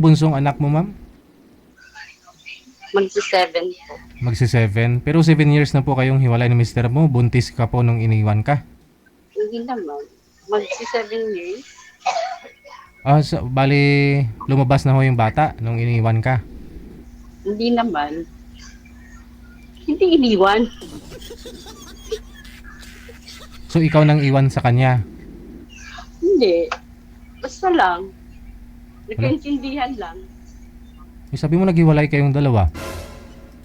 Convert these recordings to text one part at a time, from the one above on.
Bunsong anak mo, ma'am? Magsi-7 po. Magsi-7. Pero 7 years na po kayong hiwalay ni mister mo. Buntis ka po nung iniwan ka. Hindi naman. Magsi-7 years. Bali, lumabas na ho yung bata nung iniwan ka. Hindi naman. Hindi iniwan. So, ikaw nang iwan sa kanya. Hindi. Basta lang. Ano? Nagkaintindihan lang. Sabi mo naghiwalay kayong dalawa.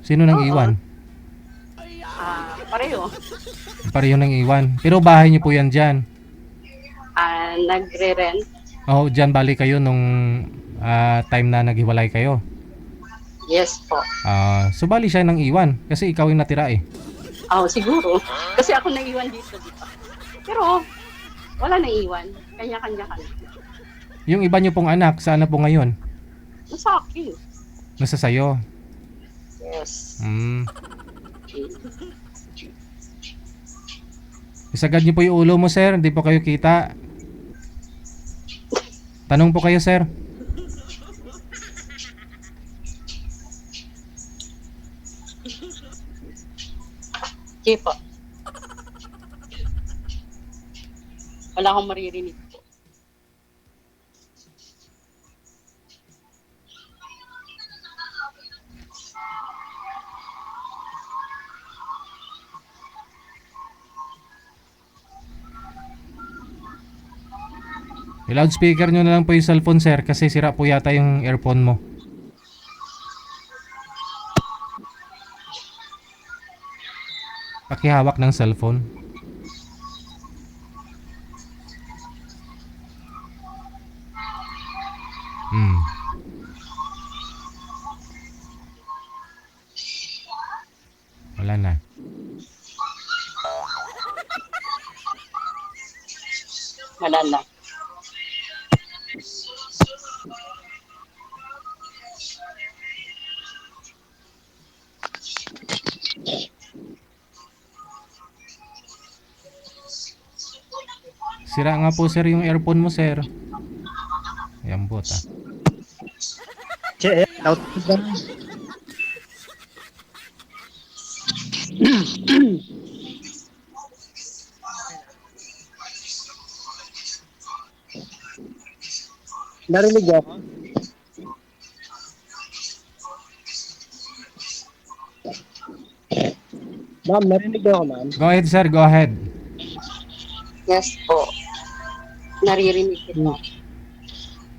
Sino nang Oo. iwan? Pareho. Pareho nang iwan. Pero bahay niyo po yan dyan. Nagre-rent. Oh, dyan bali kayo nung time na naghiwalay kayo. Yes po. So bali siya nang iwan kasi ikaw yung natira eh. Siguro. Kasi ako naiwan dito, di ba? Pero, wala nang iwan. Kanya-kanya kami. Yung iba niyo pong anak, saan na po ngayon? Nasa akin. Nasa sayo. Yes. Isagad niyo po yung ulo mo, sir. Hindi po kayo kita. Tanong po kayo, sir. Okay po. Wala akong maririnig po. I-loudspeaker nyo na lang po yung cellphone, sir, kasi sira po yata yung earphone mo. Pakihawak ng cellphone. Wala na. Wala na. Sira nga po, sir, yung earphone mo, sir. Ayan po, ta. Out. Narinig ako. Ma'am, narinig ako, ma'am. Go ahead, sir. Go ahead. Yes po. Naririnig kita.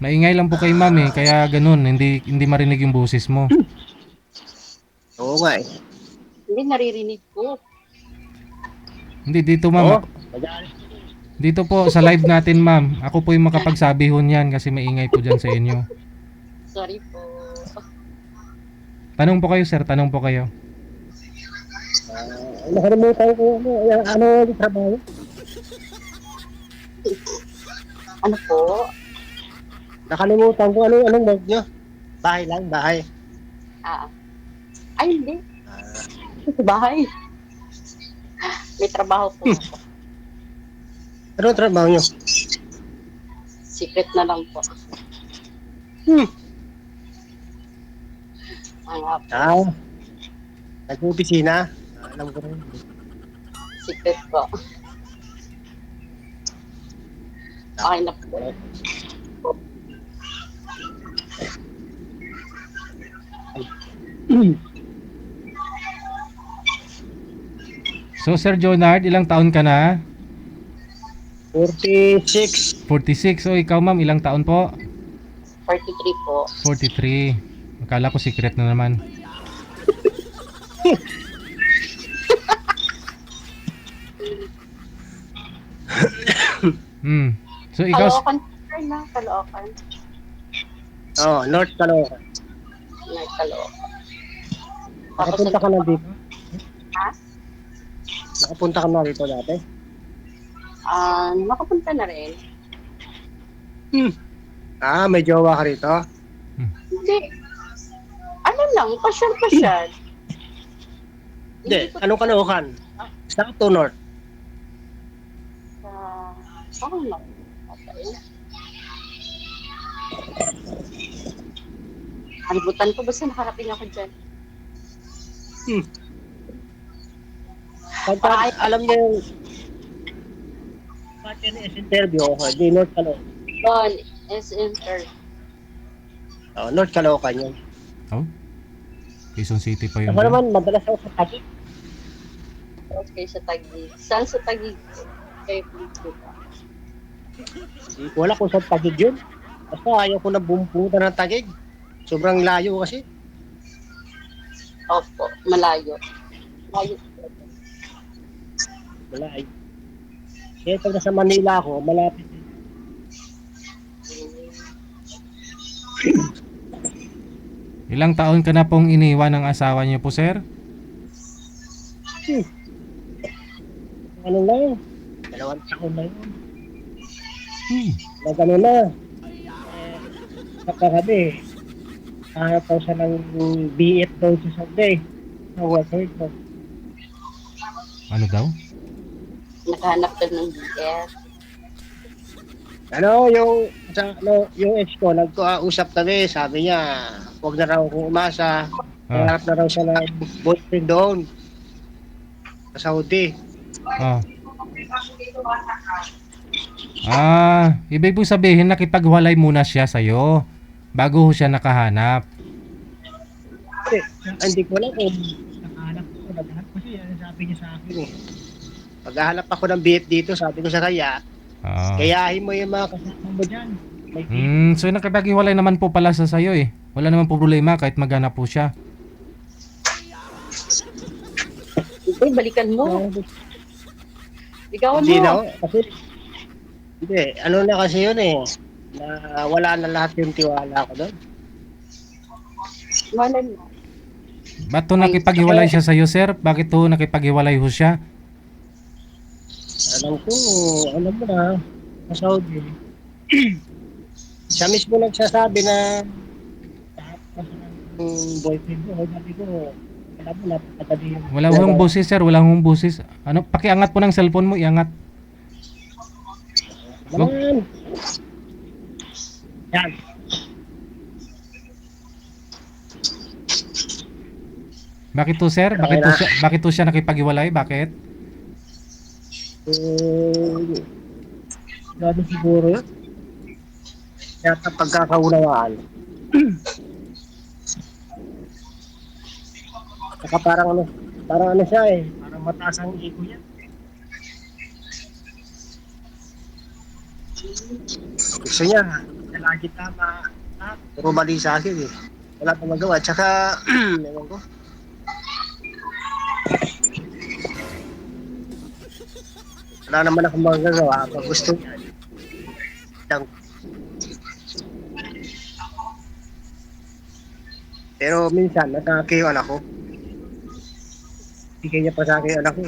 Maingay lang po kay ma'am eh. Kaya ganun. Hindi marinig yung boses mo. Oo nga eh. Hindi naririnig ko. Hindi, dito ma'am. Dito po sa live natin, ma'am. Ako po yung makapagsabi ho niyan kasi maingay po dyan sa inyo. Sorry po. Tanong po kayo, sir. Tanong po kayo. Nakalimutan ko ano yung trabaho. Ano po? Nakalimutan ko anong work nyo. Bahay lang, bahay. Ay, hindi. Sa bahay. May trabaho po ako. Ano ang trabaho nyo? Secret na lang po. Nag-opisina. Alam ko rin. Secret po. Okay na po. So, Sir Jonard, ilang taon ka na? 46. 46. O, ikaw ma'am, ilang taon po? 43 po. 43. Akala ko secret na naman. So, ikaw... Caloocan na. Caloocan. North Caloocan. North Caloocan. Nakapunta ka na dito? Ha? Nakapunta ka na dito dati? Nakapunta na rin. May jowa ka rito? Hindi. Ano lang, pasyal-pasyal. Hindi, anong Caloocan? South to North? Saan lang? Okay. Kalibutan ko, basta nakarating ako dyan. Hmm. Pagka, Parang alam niyo yung pagka interview, okay, di North Caloocan. doon, SM Third. Oh, North Caloocan yun. Oh, Quezon City pa yun Ako dyan. naman, madalas ako sa Taguig. Okay, sa Taguig. Saan sa Taguig? Kayo dito. Hindi ko alam kung saan Taguig yun. Basta ayaw ko na bumpunta ng Taguig. Sobrang layo kasi. Opo, malayo. Malayo. Malayo. Kaya pag nasa Manila ako, malapit din. Ilang taon ka na pong iniwan ng asawa niyo po, sir? Ano na yun? 2 taon na yun. Hmm. Nag ano na. Kapag hanap daw siya ng BF daw sa Sunday. Sa worker ko. Ano daw? Naghanap ka ng BF. Ano, yung ex ko, nagkausap kami, sabi niya, huwag na raw kung umasa. Hanap na raw siya ng boyfriend doon. Sa Saudi. Ah. Ibig po sabihin nakipaghiwalay muna siya sa'yo bago ho siya nakahanap. Hindi ko alam kung nakahanap ko. Naghanap ko siya, sabi niya sa akin eh. Paghahanap ako ng BF dito, sabi ko sa kanya, gayahin mo yung mga kasama mo dyan. May So nakipaghiwalay naman po pala sa sa'yo eh. Wala naman po problema kahit maghanap po siya. Uy, balikan mo. Ikaw Hindi na, mo. kasi, hindi, ano na kasi yun eh, na wala na lahat yung tiwala ko doon. Wala na. Ba't to nakipaghiwalay siya sa'yo, sir? Bakit to nakipaghiwalay ho siya? Alam mo na, sa Saudi, siya mismo nagsasabi na boyfriend ko, sabi ko, alam mo, napakadali yung... Wala hong boses, sir. Wala hong boses. Ano, pakiangat po ng cellphone mo, iangat. Wag. Naman! Yan. Bakit to, sir? Bakit to siya nakipaghiwalay? Bakit? Grabe siguro yun. Yata pagkakaunawaan. Saka parang ano siya eh, parang mataas ang ego niya. Gusto niya, lagi tama, puro mali sa akin eh. Wala pa magawa. Tsaka, ewan ko. Wala naman akong magagawa. Pag gusto niya, lang. Pero minsan, natake yung anak ko. Bigay niya pa sa akin yung anak ko.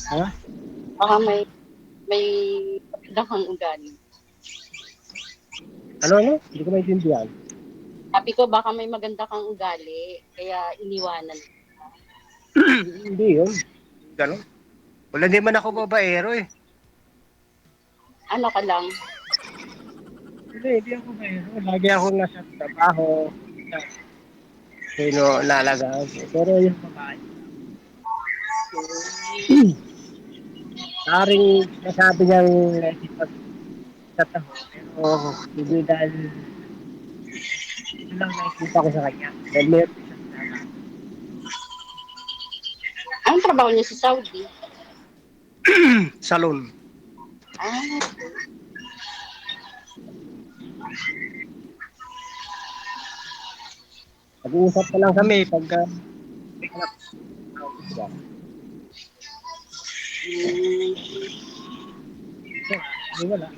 Ha? Baka may magandang kang ugali. Ano? Hindi ko maintindihan. Sabi ko, baka may maganda kang ugali, kaya iniwanan. Hindi yun. Ganon. Wala din man ako babaero eh. Ano ka lang? Hindi ako babaero. Lagi ako nasa trabaho. Sino nalagaan. Pero yung babae. Maring nasabi niyang nakikipag sa taho. Pero hindi dahil ito lang nakikita ko sa kanya. Dahil meron siya sa kanya. Anong trabaho niya sa Saudi? Salon. Ah, Nag-uusap pa lang kami pagka may anak. Hindi wala.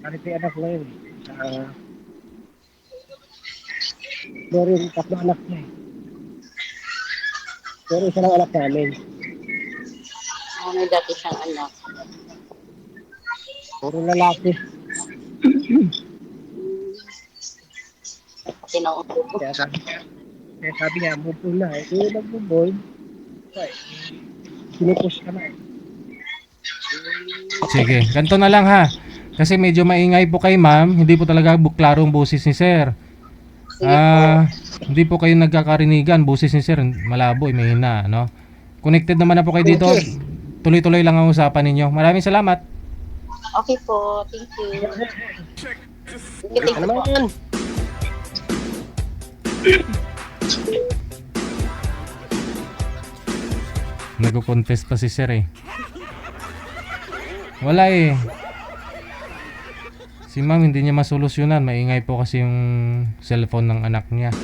Kasi may anak ko yun. Meron 3 anak niya eh. Pero isa lang anak namin. may dati siyang anak. Puro lalaki. Tinaupo ko. Kaya sabi niya, move on na. Eh, nag-move on. Okay. Pinupush ka na. Sige, ganito na lang ha. Kasi medyo maingay po kay ma'am, hindi po talaga klaro ang boses ni sir. Sige po. Hindi po kayo nagkakarinigan, boses ni sir malabo, may hina, no? Connected naman na po kayo dito. Okay. Tuloy-tuloy lang ang usapan ninyo. Maraming salamat. Okay po. Thank you. Thank you Ano po. naman? Nagko-confess pa si sir eh. Wala eh. Si ma'am hindi niya masolusyonan. Maingay po kasi yung cellphone ng anak niya.